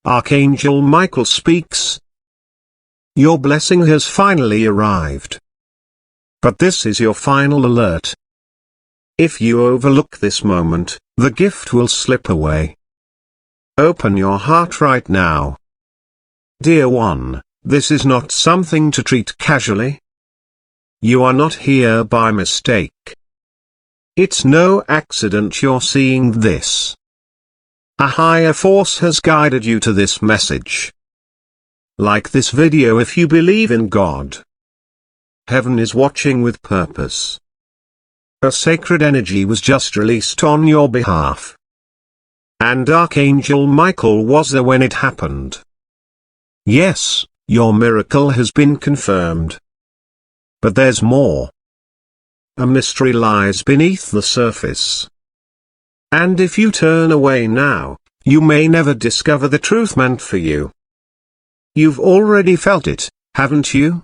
Archangel Michael speaks. Your blessing has finally arrived. But this is your final alert. If you overlook this moment, the gift will slip away. Open your heart right now. Dear one, this is not something to treat casually. You are not here by mistake. It's no accident you're seeing this. A higher force has guided you to this message. Like this video if you believe in God. Heaven is watching with purpose. A sacred energy was just released on your behalf. And Archangel Michael was there when it happened. Yes, your miracle has been confirmed. But there's more. A mystery lies beneath the surface. And if you turn away now, you may never discover the truth meant for you. You've already felt it, haven't you?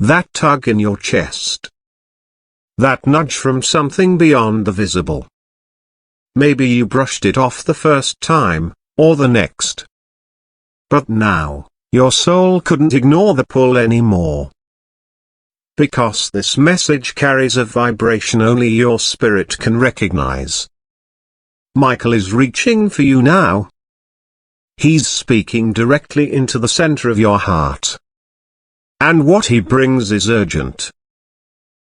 That tug in your chest. That nudge from something beyond the visible. Maybe you brushed it off the first time, or the next. But now, your soul couldn't ignore the pull anymore. Because this message carries a vibration only your spirit can recognize. Michael is reaching for you now. He's speaking directly into the center of your heart. And what he brings is urgent.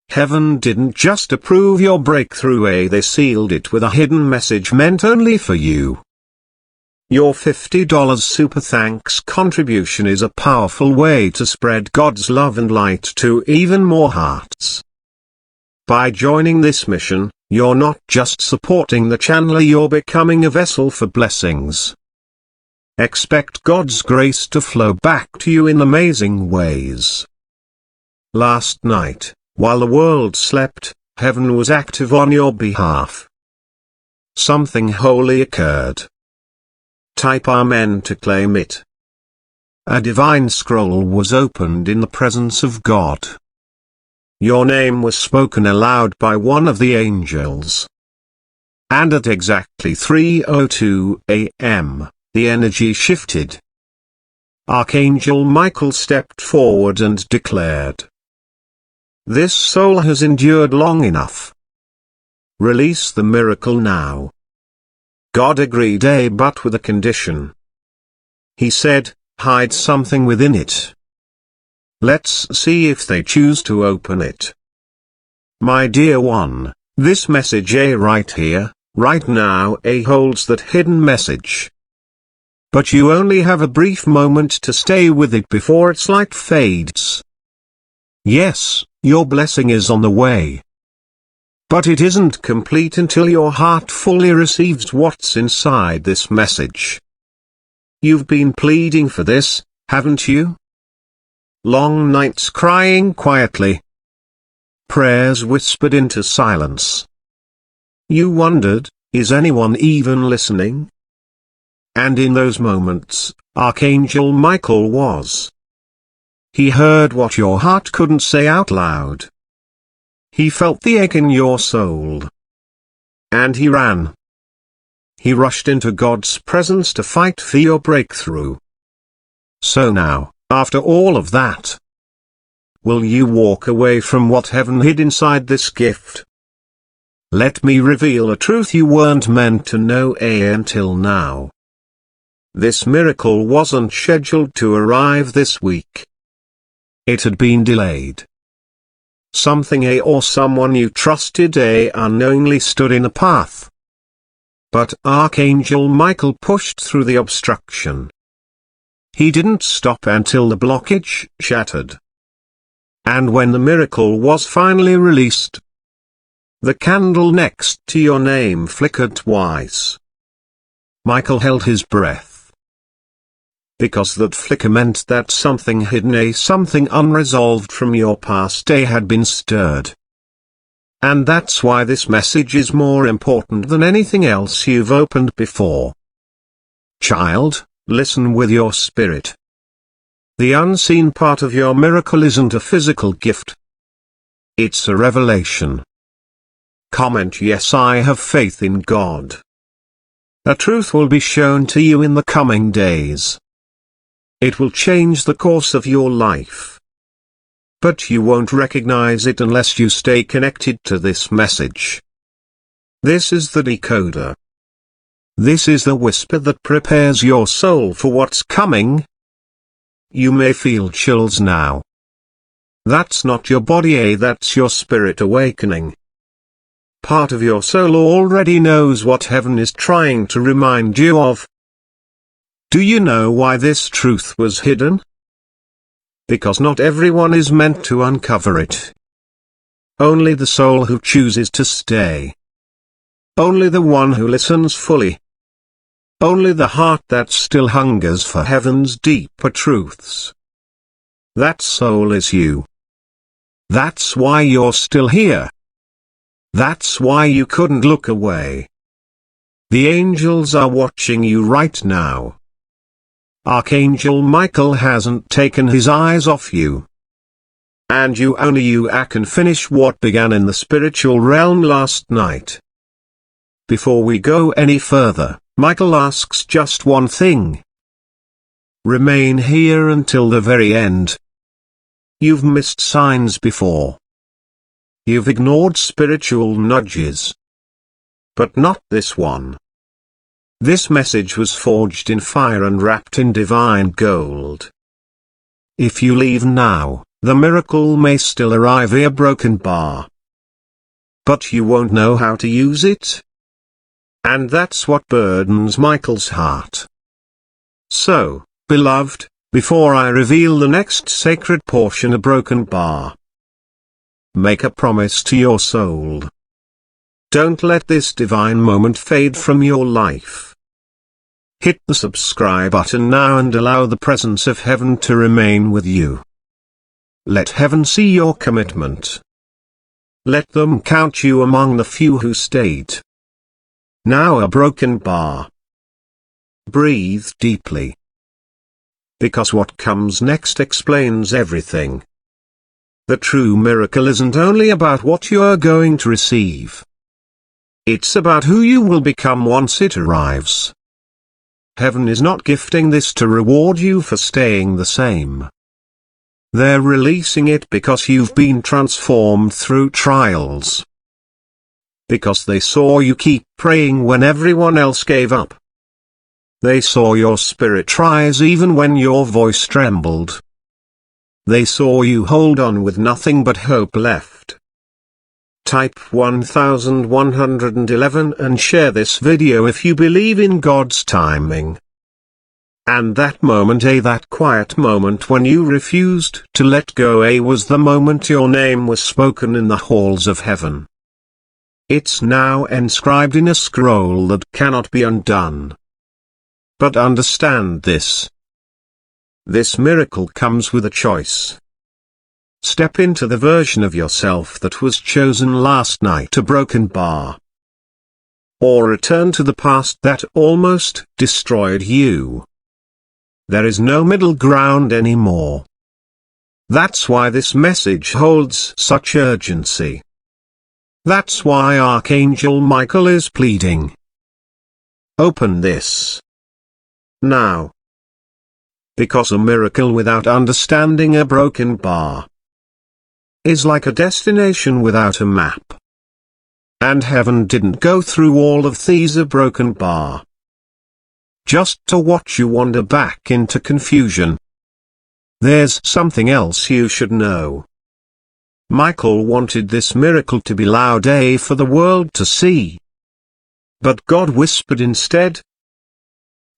Heaven didn't just approve your breakthrough, they sealed it with a hidden message meant only for you. Your $50 super thanks contribution is a powerful way to spread God's love and light to even more hearts. By joining this mission, you're not just supporting the channel, you're becoming a vessel for blessings. Expect God's grace to flow back to you in amazing ways. Last night, while the world slept, heaven was active on your behalf. Something holy occurred. Type Amen to claim it. A divine scroll was opened in the presence of God. Your name was spoken aloud by one of the angels. And at exactly 3:02 a.m., the energy shifted. Archangel Michael stepped forward and declared, "This soul has endured long enough. Release the miracle now." God agreed, but with a condition. He said, "Hide something within it. Let's see if they choose to open it." My dear one, this message right here, right now holds that hidden message. But you only have a brief moment to stay with it before its light fades. Yes, your blessing is on the way. But it isn't complete until your heart fully receives what's inside this message. You've been pleading for this, haven't you? Long nights crying quietly. Prayers whispered into silence. You wondered, is anyone even listening? And in those moments, Archangel Michael was. He heard what your heart couldn't say out loud. He felt the ache in your soul. And he ran. He rushed into God's presence to fight for your breakthrough. So now, after all of that, will you walk away from what heaven hid inside this gift? Let me reveal a truth you weren't meant to know until now. This miracle wasn't scheduled to arrive this week. It had been delayed. Something or someone you trusted unknowingly stood in the path. But Archangel Michael pushed through the obstruction. He didn't stop until the blockage shattered. And when the miracle was finally released, the candle next to your name flickered twice. Michael held his breath. Because that flicker meant that something hidden, something unresolved from your past had been stirred. And that's why this message is more important than anything else you've opened before. Child, listen with your spirit. The unseen part of your miracle isn't a physical gift. It's a revelation. Comment yes, I have faith in God. A truth will be shown to you in the coming days. It will change the course of your life. But you won't recognize it unless you stay connected to this message. This is the decoder. This is the whisper that prepares your soul for what's coming. You may feel chills now. That's not your body, that's your spirit awakening. Part of your soul already knows what heaven is trying to remind you of. Do you know why this truth was hidden? Because not everyone is meant to uncover it. Only the soul who chooses to stay. Only the one who listens fully. Only the heart that still hungers for heaven's deeper truths. That soul is you. That's why you're still here. That's why you couldn't look away. The angels are watching you right now. Archangel Michael hasn't taken his eyes off you. And only you can finish what began in the spiritual realm last night. Before we go any further, Michael asks just one thing. Remain here until the very end. You've missed signs before. You've ignored spiritual nudges. But not this one. This message was forged in fire and wrapped in divine gold. If you leave now, the miracle may still arrive via broken bar. But you won't know how to use it. And that's what burdens Michael's heart. So, beloved, before I reveal the next sacred portion, a broken bar, make a promise to your soul. Don't let this divine moment fade from your life. Hit the subscribe button now and allow the presence of heaven to remain with you. Let heaven see your commitment. Let them count you among the few who stayed. Now a broken bar. Breathe deeply. Because what comes next explains everything. The true miracle isn't only about what you're going to receive. It's about who you will become once it arrives. Heaven is not gifting this to reward you for staying the same. They're releasing it because you've been transformed through trials. Because they saw you keep praying when everyone else gave up. They saw your spirit rise even when your voice trembled. They saw you hold on with nothing but hope left. Type 1111 and share this video if you believe in God's timing. And that moment, that quiet moment when you refused to let go, was the moment your name was spoken in the halls of heaven. It's now inscribed in a scroll that cannot be undone. But understand this. This miracle comes with a choice. Step into the version of yourself that was chosen last night, a broken bar. Or return to the past that almost destroyed you. There is no middle ground anymore. That's why this message holds such urgency. That's why Archangel Michael is pleading. Open this. Now. Because a miracle without understanding, a broken bar, is like a destination without a map. And heaven didn't go through all of these a broken bar, just to watch you wander back into confusion. There's something else you should know. Michael wanted this miracle to be loud for the world to see. But God whispered instead.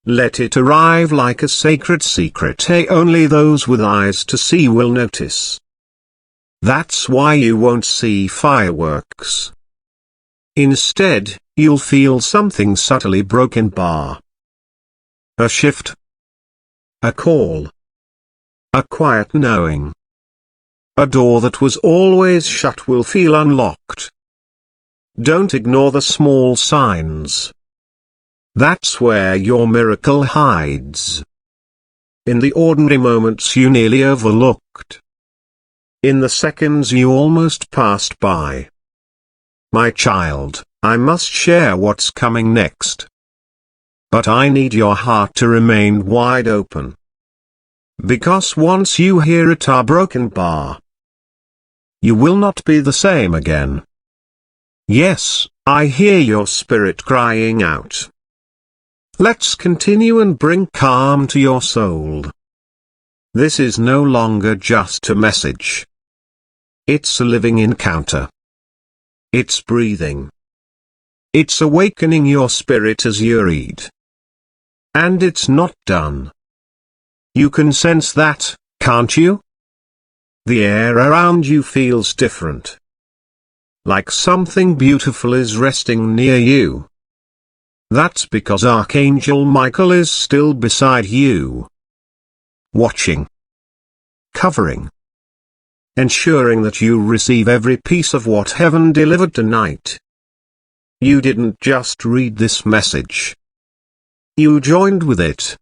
Let it arrive like a sacred secret, only those with eyes to see will notice. That's why you won't see fireworks. Instead, you'll feel something subtly broken bar. A shift. A call. A quiet knowing. A door that was always shut will feel unlocked. Don't ignore the small signs. That's where your miracle hides. In the ordinary moments you nearly overlooked. In the seconds you almost passed by. My child, I must share what's coming next. But I need your heart to remain wide open. Because once you hear it, a broken bar, you will not be the same again. Yes, I hear your spirit crying out. Let's continue and bring calm to your soul. This is no longer just a message. It's a living encounter. It's breathing. It's awakening your spirit as you read. And it's not done. You can sense that, can't you? The air around you feels different. Like something beautiful is resting near you. That's because Archangel Michael is still beside you. Watching. Covering. Ensuring that you receive every piece of what heaven delivered tonight. You didn't just read this message. You joined with it.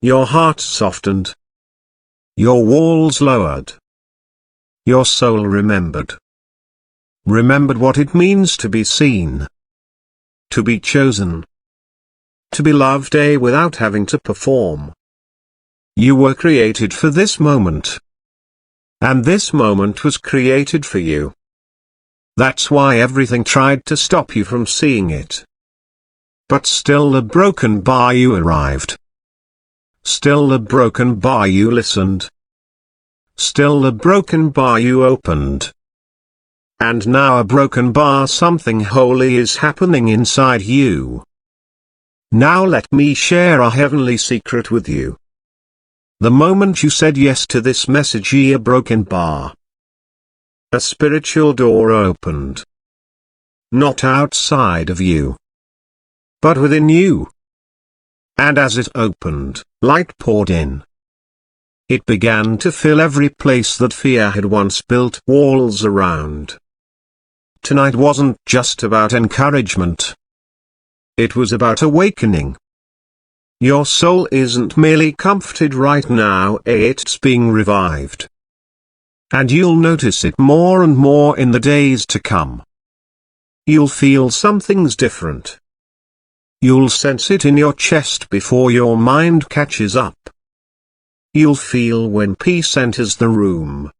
Your heart softened. Your walls lowered. Your soul remembered. Remembered what it means to be seen. To be chosen. To be loved without having to perform. You were created for this moment. And this moment was created for you. That's why everything tried to stop you from seeing it. But still the broken bar you arrived. Still the broken bar you listened. Still the broken bar you opened. And now a broken bar, something holy is happening inside you. Now let me share a heavenly secret with you. The moment you said yes to this message, a broken bar, a spiritual door opened. Not outside of you, but within you. And as it opened, light poured in. It began to fill every place that fear had once built walls around. Tonight wasn't just about encouragement. It was about awakening. Your soul isn't merely comforted right now, it's being revived. And you'll notice it more and more in the days to come. You'll feel something's different. You'll sense it in your chest before your mind catches up. You'll feel when peace enters the room.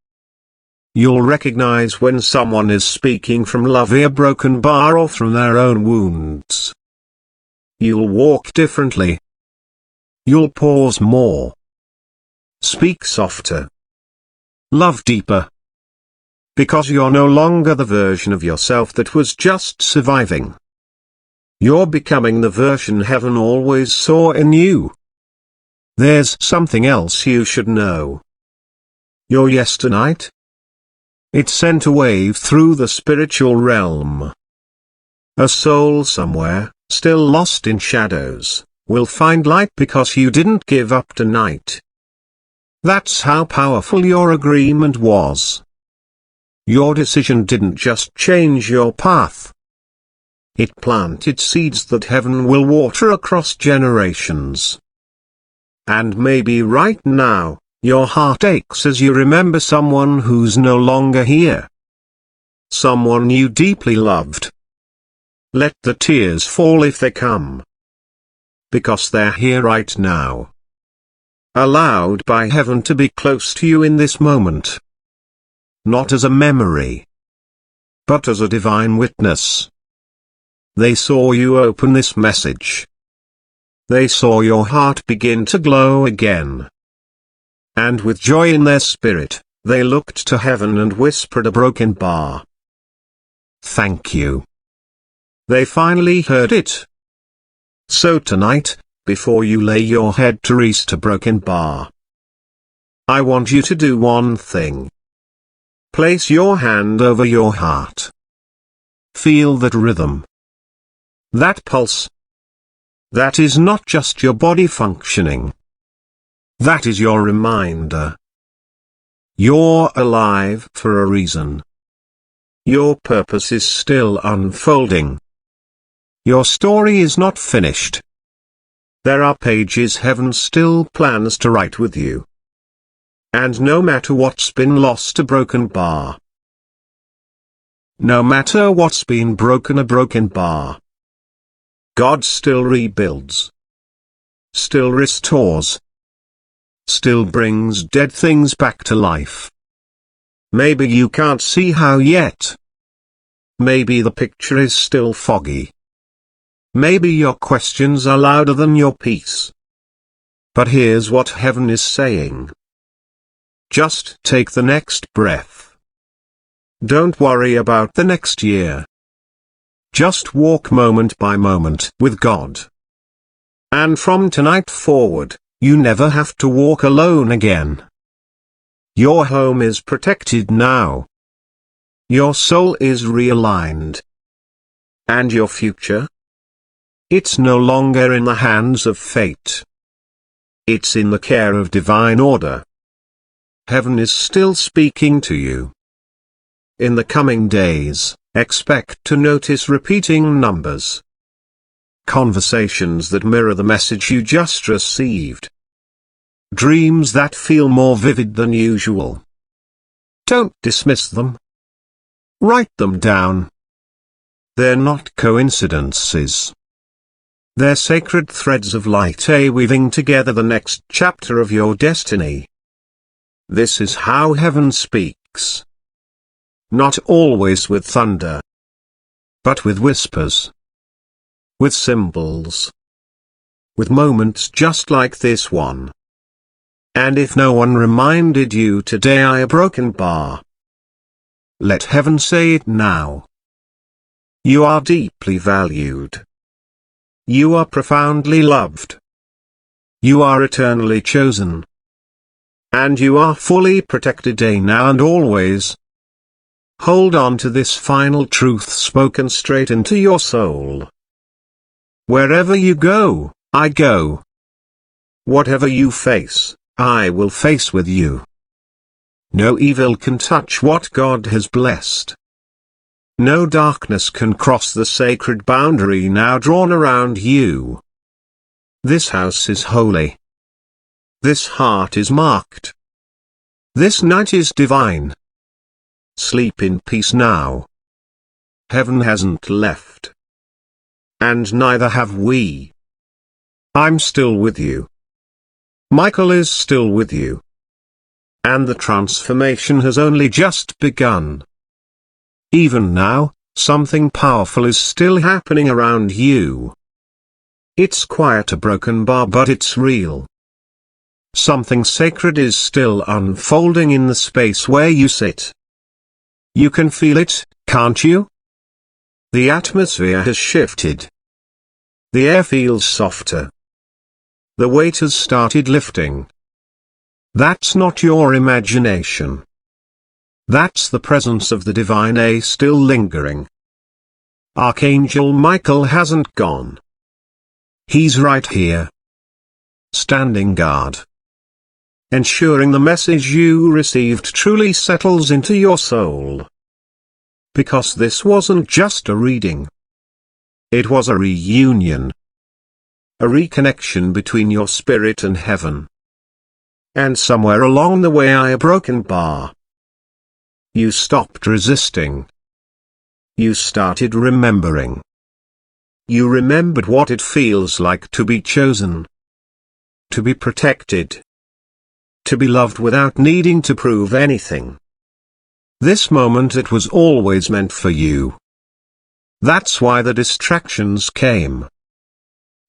You'll recognize when someone is speaking from love, a broken bar, or from their own wounds. You'll walk differently. You'll pause more. Speak softer. Love deeper. Because you're no longer the version of yourself that was just surviving. You're becoming the version heaven always saw in you. There's something else you should know. Your yes tonight? It sent a wave through the spiritual realm. A soul somewhere, still lost in shadows, will find light because you didn't give up tonight. That's how powerful your agreement was. Your decision didn't just change your path. It planted seeds that heaven will water across generations. And maybe right now, your heart aches as you remember someone who's no longer here. Someone you deeply loved. Let the tears fall if they come. Because they're here right now. Allowed by heaven to be close to you in this moment. Not as a memory, but as a divine witness. They saw you open this message. They saw your heart begin to glow again. And with joy in their spirit, they looked to heaven and whispered a broken bar. Thank you. They finally heard it. So tonight, before you lay your head to rest a broken bar, I want you to do one thing. Place your hand over your heart. Feel that rhythm. That pulse. That is not just your body functioning. That is your reminder. You're alive for a reason. Your purpose is still unfolding. Your story is not finished. There are pages heaven still plans to write with you. And no matter what's been lost, a broken bar. No matter what's been broken, a broken bar. God still rebuilds, still restores, still brings dead things back to life. Maybe you can't see how yet. Maybe the picture is still foggy. Maybe your questions are louder than your peace. But here's what heaven is saying. Just take the next breath. Don't worry about the next year. Just walk moment by moment with God. And from tonight forward, you never have to walk alone again. Your home is protected now. Your soul is realigned. And your future? It's no longer in the hands of fate. It's in the care of divine order. Heaven is still speaking to you. In the coming days, expect to notice repeating numbers. Conversations that mirror the message you just received. Dreams that feel more vivid than usual. Don't dismiss them. Write them down. They're not coincidences. They're sacred threads of light weaving together the next chapter of your destiny. This is how heaven speaks. Not always with thunder, but with whispers. With symbols. With moments just like this one. And if no one reminded you today, I a broken bar. Let heaven say it now. You are deeply valued. You are profoundly loved. You are eternally chosen. And you are fully protected now and always. Hold on to this final truth spoken straight into your soul. Wherever you go, I go. Whatever you face, I will face with you. No evil can touch what God has blessed. No darkness can cross the sacred boundary now drawn around you. This house is holy. This heart is marked. This night is divine. Sleep in peace now. Heaven hasn't left. And neither have we. I'm still with you. Michael is still with you. And the transformation has only just begun. Even now, something powerful is still happening around you. It's quite a broken bar, but it's real. Something sacred is still unfolding in the space where you sit. You can feel it, can't you? The atmosphere has shifted. The air feels softer. The weight has started lifting. That's not your imagination. That's the presence of the divine still lingering. Archangel Michael hasn't gone. He's right here. Standing guard. Ensuring the message you received truly settles into your soul. Because this wasn't just a reading. It was a reunion. A reconnection between your spirit and heaven. And somewhere along the way, a broken bar. You stopped resisting. You started remembering. You remembered what it feels like to be chosen. To be protected. To be loved without needing to prove anything. This moment, it was always meant for you. That's why the distractions came.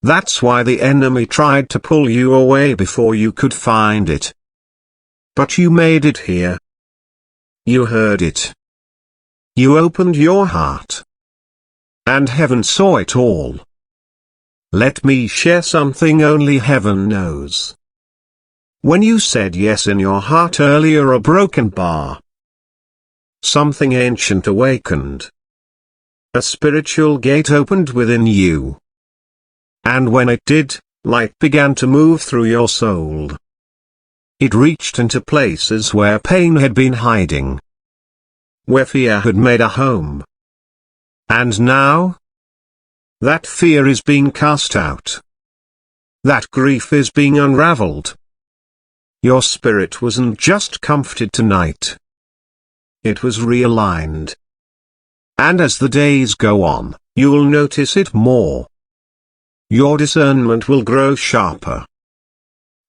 That's why the enemy tried to pull you away before you could find it. But you made it here. You heard it. You opened your heart. And heaven saw it all. Let me share something only heaven knows. When you said yes in your heart earlier, a broken bar. Something ancient awakened. A spiritual gate opened within you. And when it did, light began to move through your soul. It reached into places where pain had been hiding. Where fear had made a home. And now? That fear is being cast out. That grief is being unraveled. Your spirit wasn't just comforted tonight. It was realigned. And as the days go on, you'll notice it more. Your discernment will grow sharper.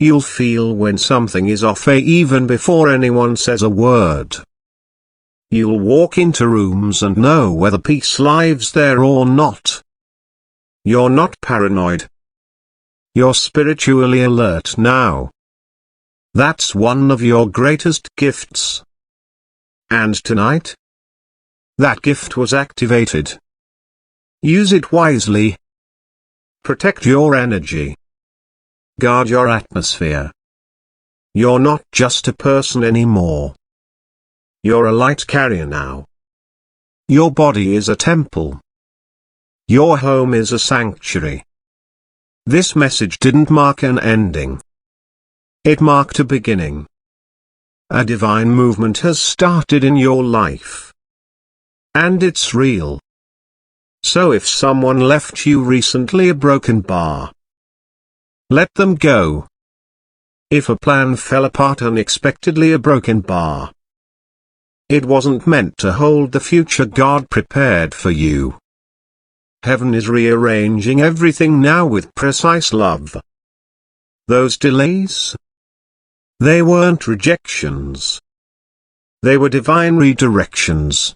You'll feel when something is off even before anyone says a word. You'll walk into rooms and know whether peace lives there or not. You're not paranoid. You're spiritually alert now. That's one of your greatest gifts. And tonight, that gift was activated. Use it wisely. Protect your energy. Guard your atmosphere. You're not just a person anymore. You're a light carrier now. Your body is a temple. Your home is a sanctuary. This message didn't mark an ending. It marked a beginning. A divine movement has started in your life. And it's real. So if someone left you recently a broken bar, let them go. If a plan fell apart unexpectedly, a broken bar, it wasn't meant to hold the future God prepared for you. Heaven is rearranging everything now with precise love. Those delays? They weren't rejections. They were divine redirections.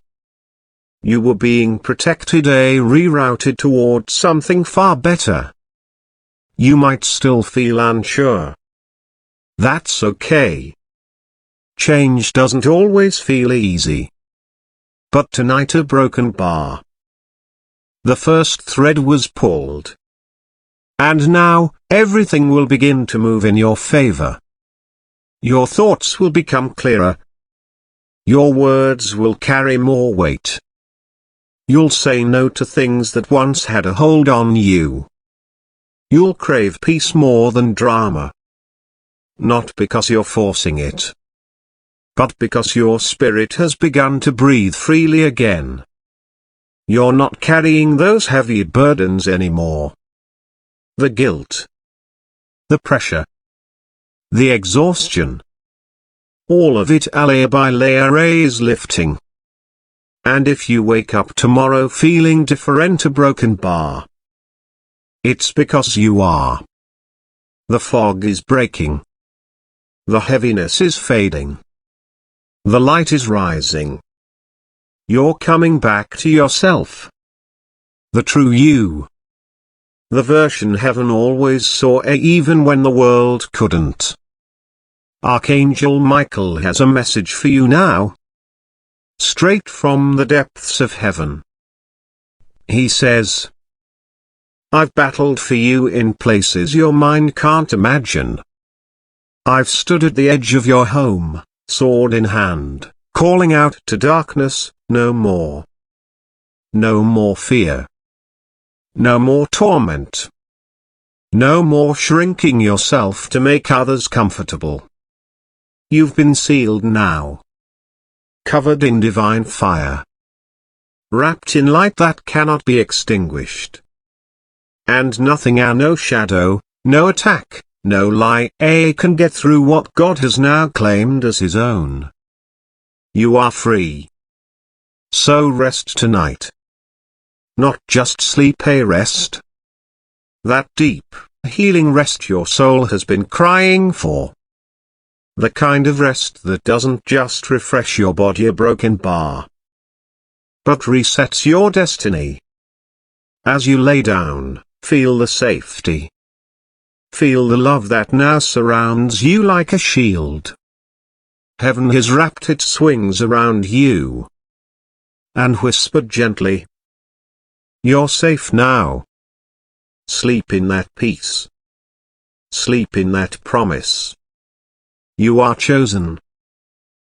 You were being protected, rerouted toward something far better. You might still feel unsure. That's okay. Change doesn't always feel easy. But tonight a broken bar. The first thread was pulled. And now, everything will begin to move in your favor. Your thoughts will become clearer. Your words will carry more weight. You'll say no to things that once had a hold on you. You'll crave peace more than drama. Not because you're forcing it, but because your spirit has begun to breathe freely again. You're not carrying those heavy burdens anymore. The guilt, the pressure, the exhaustion, all of it layer by layer is lifting. And if you wake up tomorrow feeling different, a broken bar, it's because you are. The fog is breaking. The heaviness is fading. The light is rising. You're coming back to yourself. The true you. The version heaven always saw, even when the world couldn't. Archangel Michael has a message for you now. Straight from the depths of heaven. He says, I've battled for you in places your mind can't imagine. I've stood at the edge of your home, sword in hand, calling out to darkness, no more. No more fear. No more torment. No more shrinking yourself to make others comfortable. You've been sealed now. Covered in divine fire. Wrapped in light that cannot be extinguished. And nothing, no shadow, no attack, no lie, can get through what God has now claimed as his own. You are free. So rest tonight. Not just sleep, a rest. That deep, healing rest your soul has been crying for. The kind of rest that doesn't just refresh your body, a broken bar, but resets your destiny. As you lay down, feel the safety. Feel the love that now surrounds you like a shield. Heaven has wrapped its wings around you and whispered gently, you're safe now. Sleep in that peace. Sleep in that promise. You are chosen.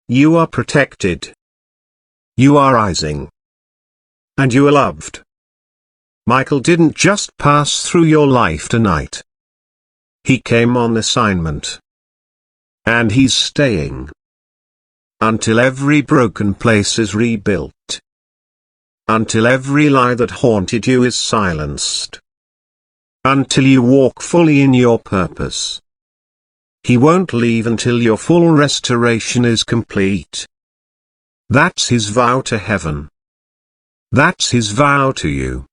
You are protected. You are rising. And you are loved. Michael didn't just pass through your life tonight. He came on assignment. And he's staying. Until every broken place is rebuilt. Until every lie that haunted you is silenced. Until you walk fully in your purpose. He won't leave until your full restoration is complete. That's his vow to heaven. That's his vow to you.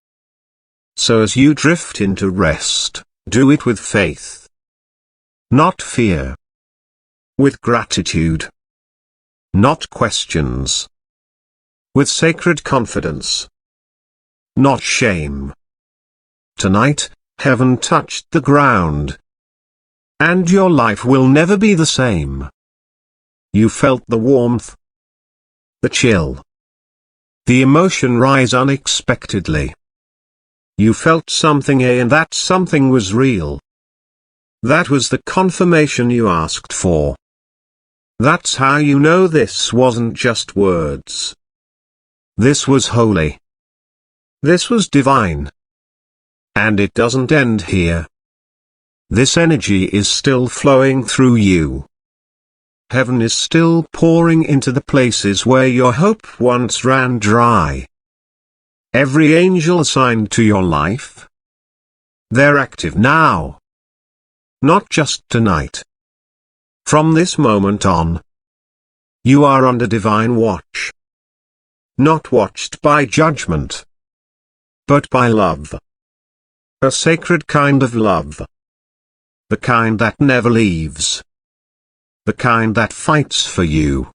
So as you drift into rest, do it with faith. Not fear. With gratitude. Not questions. With sacred confidence. Not shame. Tonight, heaven touched the ground. And your life will never be the same. You felt the warmth. The chill. The emotion rise unexpectedly. You felt something, and that something was real. That was the confirmation you asked for. That's how you know this wasn't just words. This was holy. This was divine. And it doesn't end here. This energy is still flowing through you. Heaven is still pouring into the places where your hope once ran dry. Every angel assigned to your life, they're active now. Not just tonight. From this moment on, you are under divine watch. Not watched by judgment, but by love. A sacred kind of love. The kind that never leaves. The kind that fights for you.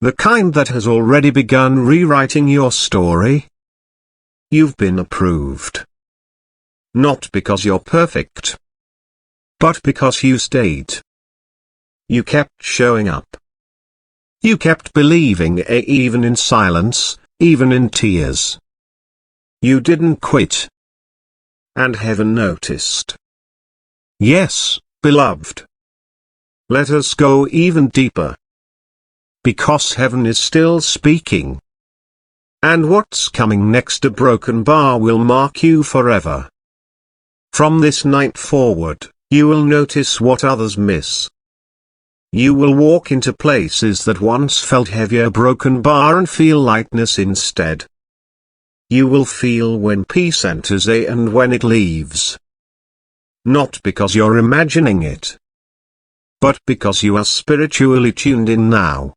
The kind that has already begun rewriting your story. You've been approved. Not because you're perfect, but because you stayed. You kept showing up. You kept believing, even in silence, even in tears. You didn't quit. And heaven noticed. Yes, beloved. Let us go even deeper. Because heaven is still speaking. And what's coming next, a broken bar, will mark you forever. From this night forward, you will notice what others miss. You will walk into places that once felt heavy, a broken bar, and feel lightness instead. You will feel when peace enters and when it leaves. Not because you're imagining it, but because you are spiritually tuned in now.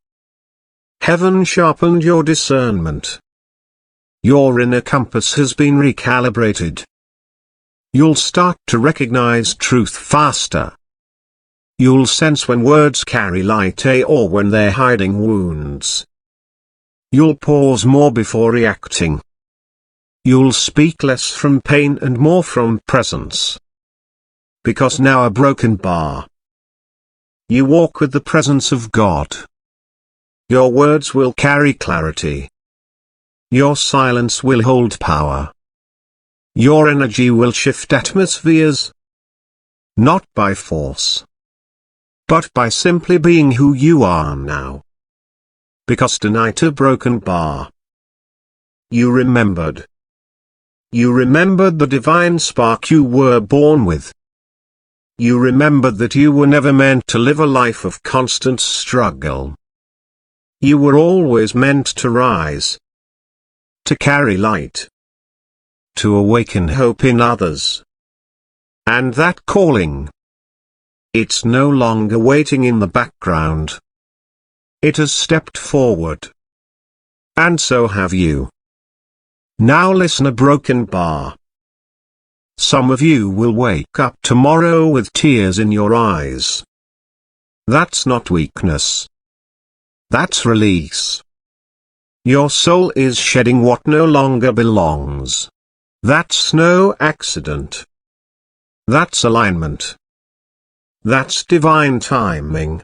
Heaven sharpened your discernment. Your inner compass has been recalibrated. You'll start to recognize truth faster. You'll sense when words carry light, or when they're hiding wounds. You'll pause more before reacting. You'll speak less from pain and more from presence. Because now, a broken bar. You walk with the presence of God. Your words will carry clarity. Your silence will hold power. Your energy will shift atmospheres. Not by force, but by simply being who you are now. Because tonight, a broken bar. You remembered. You remembered the divine spark you were born with. You remembered that you were never meant to live a life of constant struggle. You were always meant to rise. To carry light. To awaken hope in others. And that calling, it's no longer waiting in the background. It has stepped forward. And so have you. Now listen, a broken bar. Some of you will wake up tomorrow with tears in your eyes. That's not weakness. That's release. Your soul is shedding what no longer belongs. That's no accident. That's alignment. That's divine timing.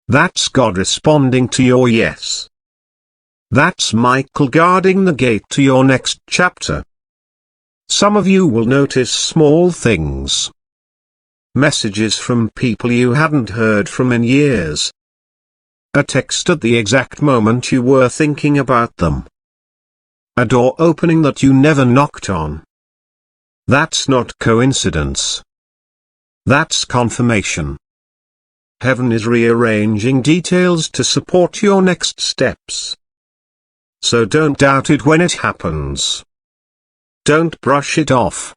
That's God responding to your yes. That's Michael guarding the gate to your next chapter. Some of you will notice small things. Messages from people you hadn't heard from in years. A text at the exact moment you were thinking about them. A door opening that you never knocked on. That's not coincidence. That's confirmation. Heaven is rearranging details to support your next steps. So don't doubt it when it happens. Don't brush it off.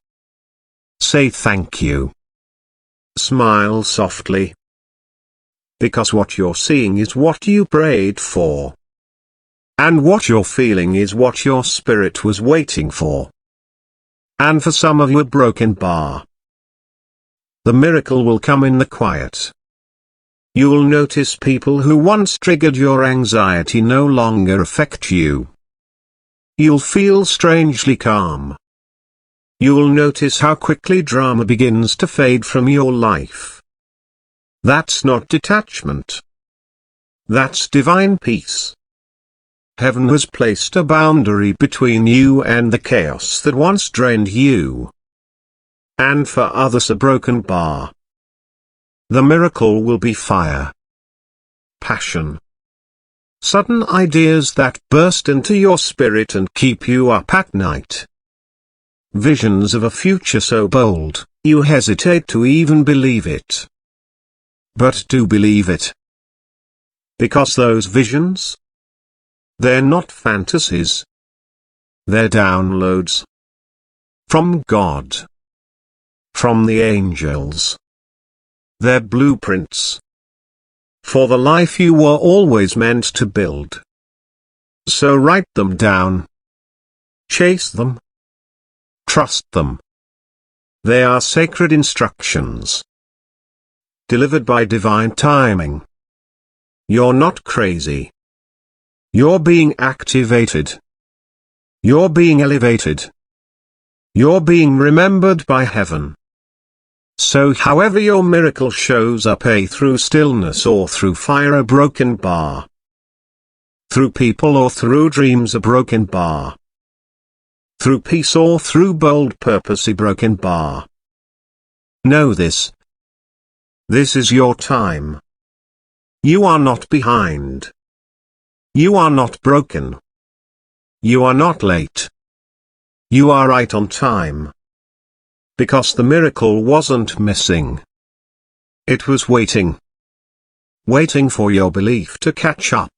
Say thank you. Smile softly. Because what you're seeing is what you prayed for. And what you're feeling is what your spirit was waiting for. And for some of you a broken bar. The miracle will come in the quiet. You'll notice people who once triggered your anxiety no longer affect you. You'll feel strangely calm. You'll notice how quickly drama begins to fade from your life. That's not detachment. That's divine peace. Heaven has placed a boundary between you and the chaos that once drained you. And for others a broken bar. The miracle will be fire, passion, sudden ideas that burst into your spirit and keep you up at night. Visions of a future so bold, you hesitate to even believe it. But do believe it. Because those visions? They're not fantasies. They're downloads. From God. From the angels. They're blueprints. For the life you were always meant to build. So write them down. Chase them. Trust them. They are sacred instructions. Delivered by divine timing. You're not crazy. You're being activated. You're being elevated. You're being remembered by heaven. So however your miracle shows up, through stillness or through fire, a broken bar. Through people or through dreams, a broken bar. Through peace or through bold purpose, a broken bar. Know this. This is your time. You are not behind. You are not broken. You are not late. You are right on time. Because the miracle wasn't missing. It was waiting. Waiting for your belief to catch up.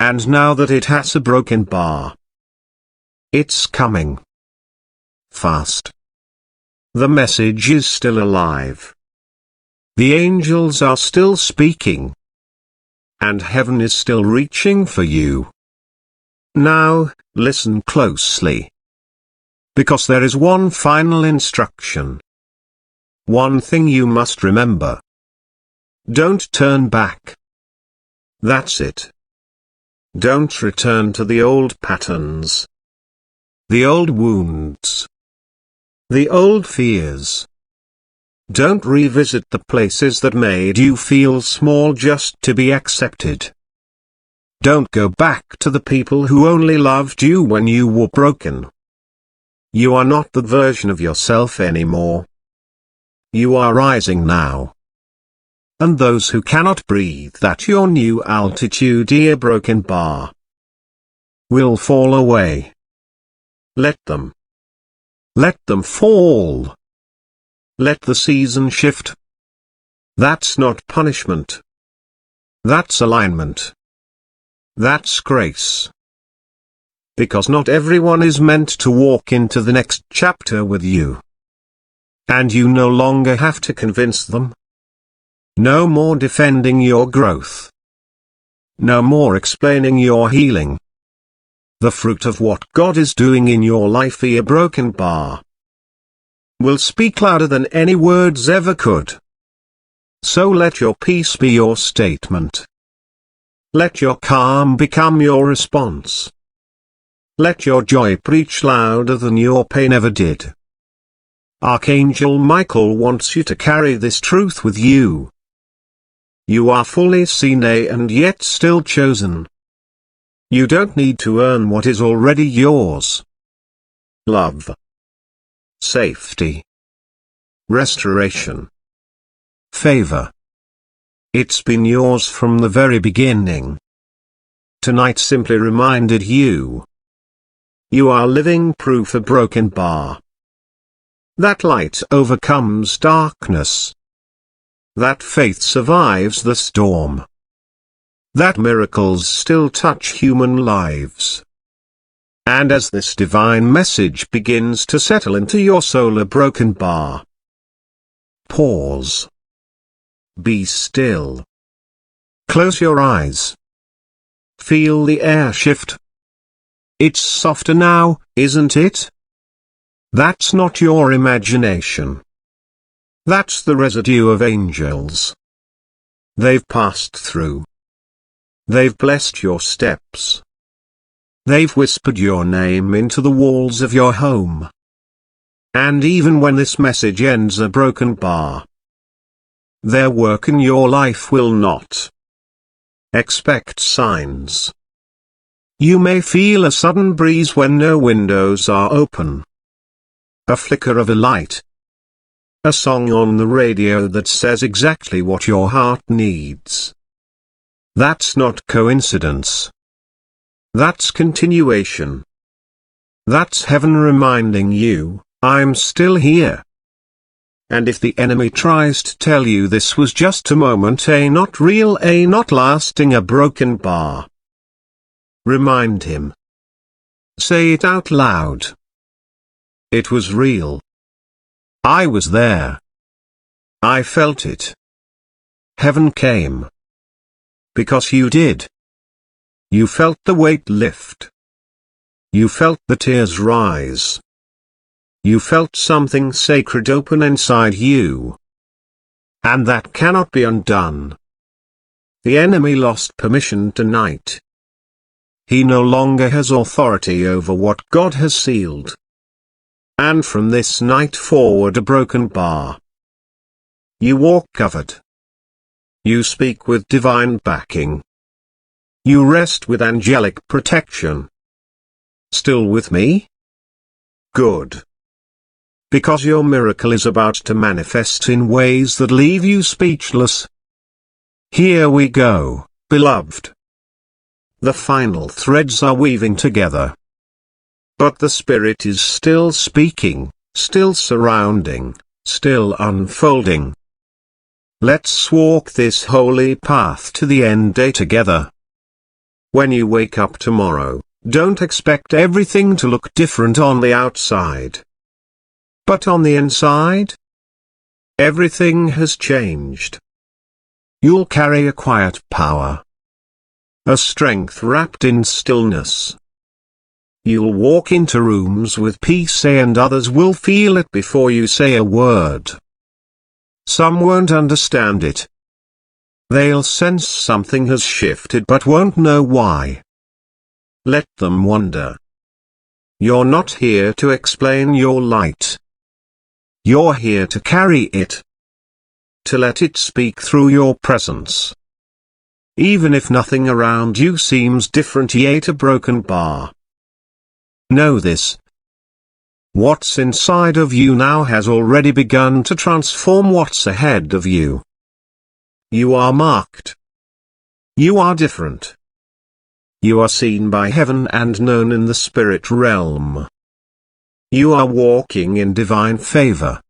And now that it has a broken bar, it's coming. Fast. The message is still alive. The angels are still speaking. And heaven is still reaching for you. Now, listen closely. Because there is one final instruction. One thing you must remember. Don't turn back. That's it. Don't return to the old patterns. The old wounds. The old fears. Don't revisit the places that made you feel small just to be accepted. Don't go back to the people who only loved you when you were broken. You are not the version of yourself anymore. You are rising now. And those who cannot breathe at your new altitude, a broken bar, will fall away. Let them. Let them fall. Let the season shift. That's not punishment. That's alignment. That's grace. Because not everyone is meant to walk into the next chapter with you. And you no longer have to convince them. No more defending your growth. No more explaining your healing. The fruit of what God is doing in your life, a broken bar, will speak louder than any words ever could. So let your peace be your statement. Let your calm become your response. Let your joy preach louder than your pain ever did. Archangel Michael wants you to carry this truth with you. You are fully seen and yet still chosen. You don't need to earn what is already yours. Love. Safety. Restoration. Favor. It's been yours from the very beginning. Tonight simply reminded you. You are living proof, a broken bar. That light overcomes darkness. That faith survives the storm. That miracles still touch human lives. And as this divine message begins to settle into your soul, a broken bar, pause. Be still. Close your eyes. Feel the air shift. It's softer now, isn't it? That's not your imagination. That's the residue of angels. They've passed through. They've blessed your steps. They've whispered your name into the walls of your home. And even when this message ends a broken bar, their work in your life will not. Expect signs. You may feel a sudden breeze when no windows are open. A flicker of a light. A song on the radio that says exactly what your heart needs. That's not coincidence. That's continuation. That's heaven reminding you, I'm still here. And if the enemy tries to tell you this was just a moment, a not real, a not lasting, a broken bar, remind him. Say it out loud. It was real. I was there. I felt it. Heaven came. Because you did. You felt the weight lift. You felt the tears rise. You felt something sacred open inside you. And that cannot be undone. The enemy lost permission tonight. He no longer has authority over what God has sealed. And from this night forward a broken bar. You walk covered. You speak with divine backing. You rest with angelic protection. Still with me? Good. Because your miracle is about to manifest in ways that leave you speechless. Here we go, beloved. The final threads are weaving together. But the Spirit is still speaking, still surrounding, still unfolding. Let's walk this holy path to the end day together. When you wake up tomorrow, don't expect everything to look different on the outside. But on the inside, everything has changed. You'll carry a quiet power. A strength wrapped in stillness. You'll walk into rooms with peace and others will feel it before you say a word. Some won't understand it. They'll sense something has shifted but won't know why. Let them wonder. You're not here to explain your light. You're here to carry it. To let it speak through your presence. Even if nothing around you seems different, yet a broken bar. Know this. What's inside of you now has already begun to transform what's ahead of you. You are marked. You are different. You are seen by heaven and known in the spirit realm. You are walking in divine favor.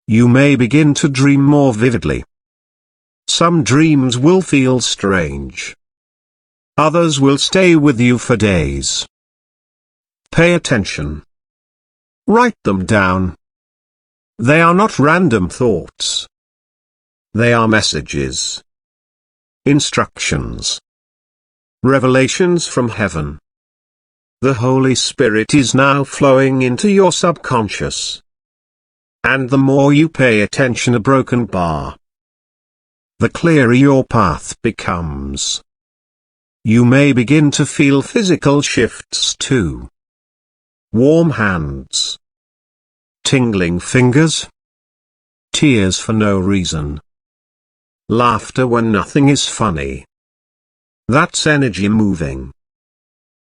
You may begin to dream more vividly. Some dreams will feel strange. Others will stay with you for days. Pay attention. Write them down. They are not random thoughts. They are messages. Instructions. Revelations from heaven. The Holy Spirit is now flowing into your subconscious. And the more you pay attention, a broken bar, the clearer your path becomes. You may begin to feel physical shifts too. Warm hands. Tingling fingers. Tears for no reason. Laughter when nothing is funny. That's energy moving.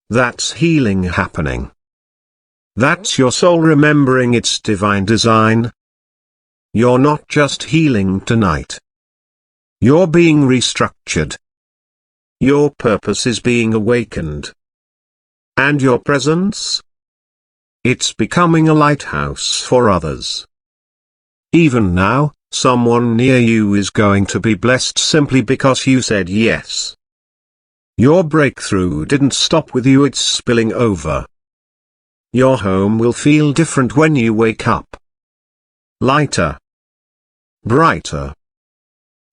That's healing happening. That's your soul remembering its divine design. You're not just healing tonight. You're being restructured. Your purpose is being awakened. And your presence? It's becoming a lighthouse for others. Even now, someone near you is going to be blessed simply because you said yes. Your breakthrough didn't stop with you, it's spilling over. Your home will feel different when you wake up. Lighter. Brighter.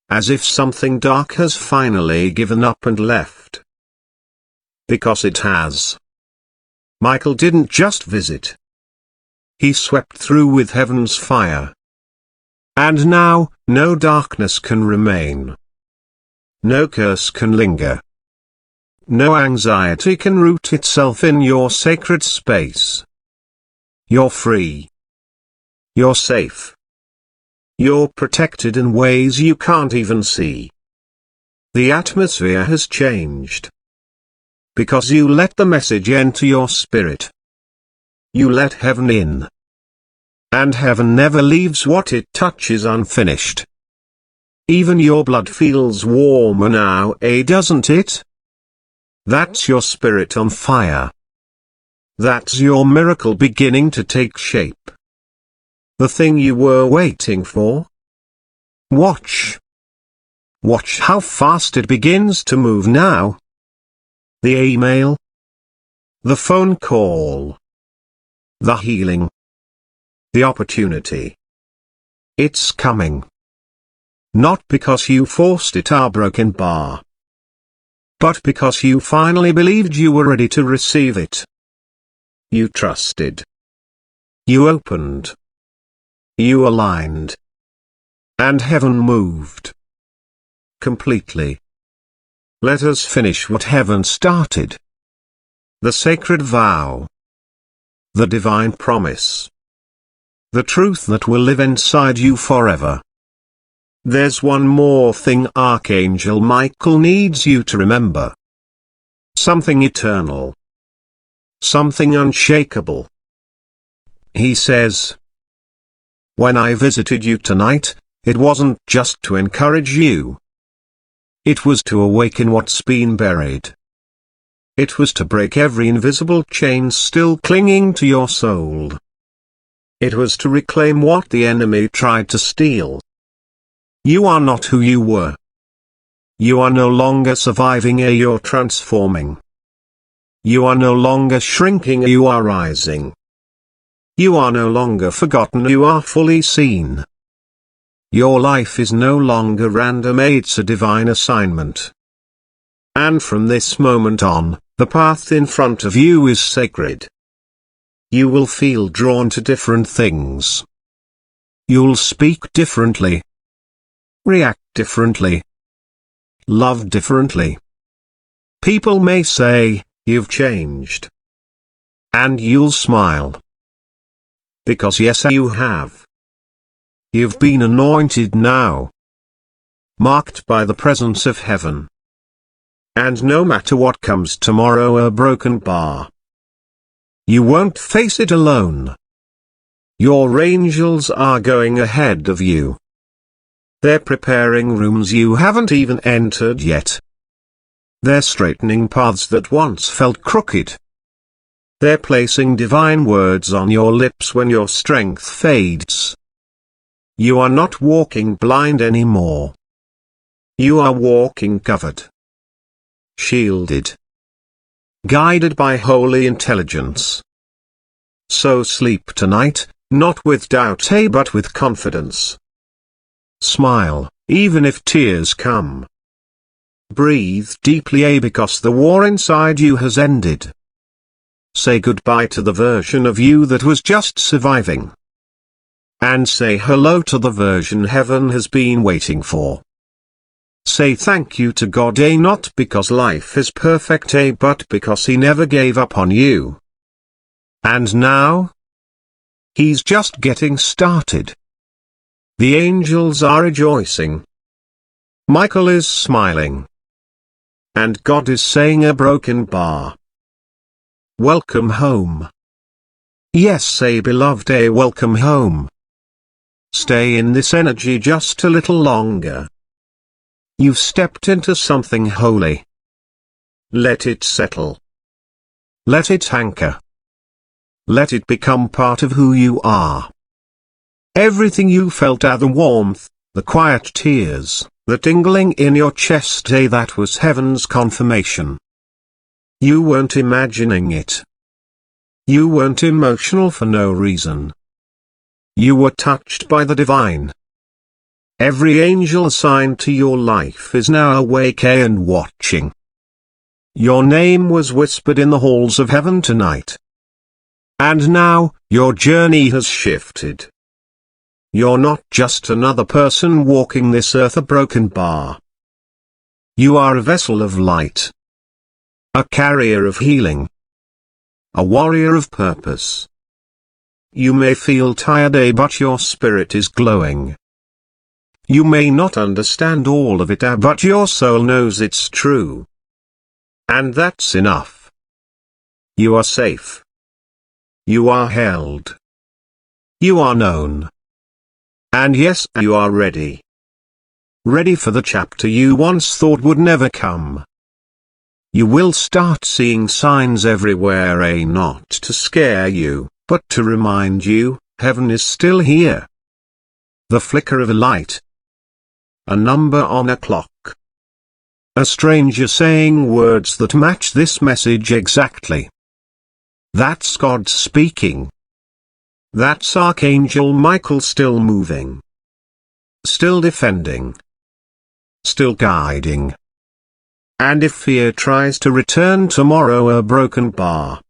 As if something dark has finally given up and left. Because it has. Michael didn't just visit. He swept through with heaven's fire. And now, no darkness can remain. No curse can linger. No anxiety can root itself in your sacred space. You're free. You're safe. You're protected in ways you can't even see. The atmosphere has changed. Because you let the message enter your spirit. You let heaven in. And heaven never leaves what it touches unfinished. Even your blood feels warmer now, doesn't it? That's your spirit on fire. That's your miracle beginning to take shape. The thing you were waiting for? Watch. Watch how fast it begins to move now. The email. The phone call. The healing. The opportunity. It's coming. Not because you forced it, our broken bar. But because you finally believed you were ready to receive it. You trusted. You opened. You aligned. And heaven moved. Completely. Let us finish what heaven started. The sacred vow. The divine promise. The truth that will live inside you forever. There's one more thing Archangel Michael needs you to remember. Something eternal. Something unshakable. He says, when I visited you tonight, it wasn't just to encourage you. It was to awaken what's been buried. It was to break every invisible chain still clinging to your soul. It was to reclaim what the enemy tried to steal. You are not who you were. You are no longer surviving, you're transforming. You are no longer shrinking, you are rising. You are no longer forgotten, you are fully seen. Your life is no longer random, it's a divine assignment. And from this moment on, the path in front of you is sacred. You will feel drawn to different things. You'll speak differently. React differently. Love differently. People may say, you've changed. And you'll smile. Because yes, you have. You've been anointed now. Marked by the presence of heaven. And no matter what comes tomorrow, a broken bar. You won't face it alone. Your angels are going ahead of you. They're preparing rooms you haven't even entered yet. They're straightening paths that once felt crooked. They're placing divine words on your lips when your strength fades. You are not walking blind anymore. You are walking covered. Shielded. Guided by holy intelligence. So sleep tonight, not with doubt, but with confidence. Smile, even if tears come. Breathe deeply, because the war inside you has ended. Say goodbye to the version of you that was just surviving. And say hello to the version heaven has been waiting for. Say thank you to God, not because life is perfect, but because He never gave up on you. And now? He's just getting started. The angels are rejoicing. Michael is smiling. And God is saying, a broken bar. Welcome home. Yes, say beloved, welcome home. Stay in this energy just a little longer. You've stepped into something holy. Let it settle. Let it anchor. Let it become part of who you are. Everything you felt, the warmth, the quiet tears, the tingling in your chest, that was heaven's confirmation. You weren't imagining it. You weren't emotional for no reason. You were touched by the divine. Every angel assigned to your life is now awake and watching. Your name was whispered in the halls of heaven tonight. And now, your journey has shifted. You're not just another person walking this earth, a broken bar. You are a vessel of light. A carrier of healing. A warrior of purpose. You may feel tired, but your spirit is glowing. You may not understand all of it, but your soul knows it's true. And that's enough. You are safe. You are held. You are known. And yes, you are ready. Ready for the chapter you once thought would never come. You will start seeing signs everywhere, not to scare you, but to remind you, heaven is still here. The flicker of a light. A number on a clock. A stranger saying words that match this message exactly. That's God speaking. That's Archangel Michael still moving. Still defending. Still guiding. And if fear tries to return tomorrow, a broken bar.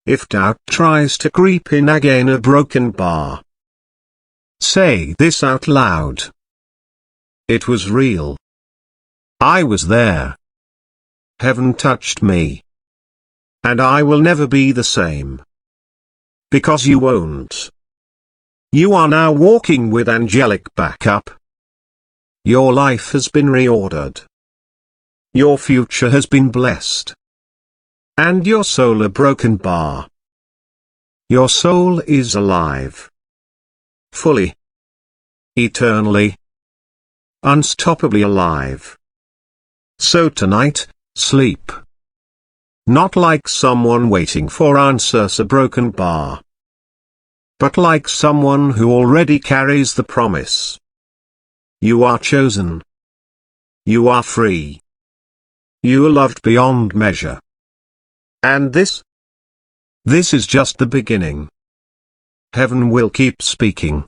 If doubt tries to creep in again, a broken bar. Say this out loud. It was real. I was there. Heaven touched me. And I will never be the same. Because you won't. You are now walking with angelic backup. Your life has been reordered. Your future has been blessed. And your soul a broken bar. Your soul is alive. Fully. Eternally. Unstoppably alive. So tonight, sleep. Not like someone waiting for answers, a broken bar. But like someone who already carries the promise. You are chosen. You are free. You are loved beyond measure. And this is just the beginning. Heaven will keep speaking.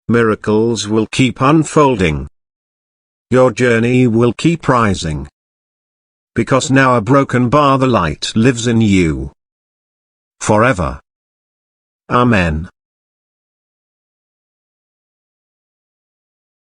Miracles will keep unfolding. Your journey will keep rising. Because now a broken bar, the light lives in you. Forever. Amen.